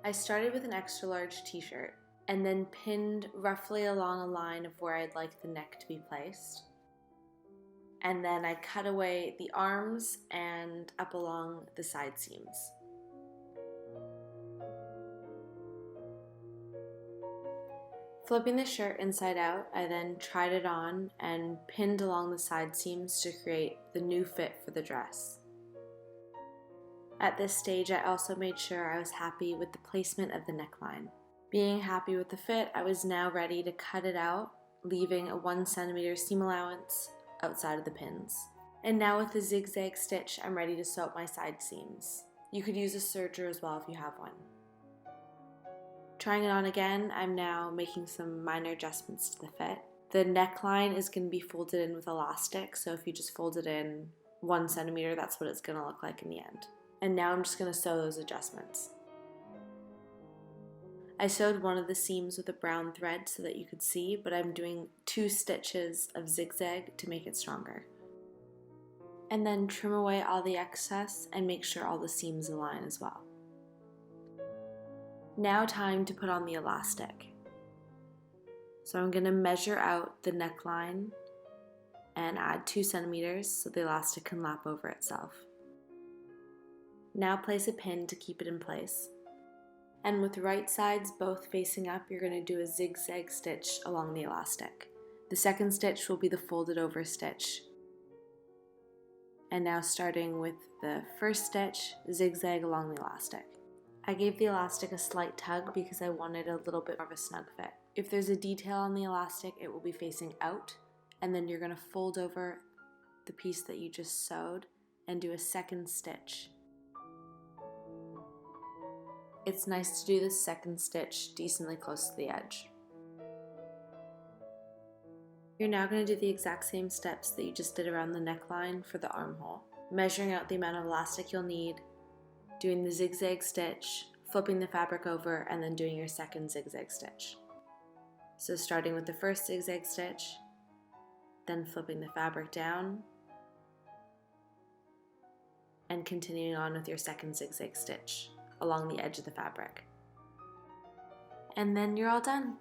I started with an extra large t-shirt and then pinned roughly along a line of where I'd like the neck to be placed. And then I cut away the arms and up along the side seams. Flipping the shirt inside out, I then tried it on and pinned along the side seams to create the new fit for the dress. At this stage, I also made sure I was happy with the placement of the neckline. Being happy with the fit, I was now ready to cut it out, leaving a 1 cm seam allowance outside of the pins. And now with the zigzag stitch, I'm ready to sew up my side seams. You could use a serger as well if you have one. Trying it on again, I'm now making some minor adjustments to the fit. The neckline is going to be folded in with elastic, so if you just fold it in 1 cm, that's what it's going to look like in the end. And now I'm just going to sew those adjustments. I sewed one of the seams with a brown thread so that you could see, but I'm doing 2 stitches of zigzag to make it stronger. And then trim away all the excess and make sure all the seams align as well. Now time to put on the elastic. So I'm going to measure out the neckline and add 2 cm so the elastic can lap over itself. Now place a pin to keep it in place. And with right sides both facing up, you're going to do a zigzag stitch along the elastic. The second stitch will be the folded over stitch. And now starting with the first stitch, zigzag along the elastic. I gave the elastic a slight tug because I wanted a little bit more of a snug fit. If there's a detail on the elastic, it will be facing out, and then you're going to fold over the piece that you just sewed and do a second stitch. It's nice to do this second stitch decently close to the edge. You're now going to do the exact same steps that you just did around the neckline for the armhole. Measuring out the amount of elastic you'll need, doing the zigzag stitch, flipping the fabric over, and then doing your second zigzag stitch. So starting with the first zigzag stitch, then flipping the fabric down, and continuing on with your second zigzag stitch along the edge of the fabric. And then you're all done.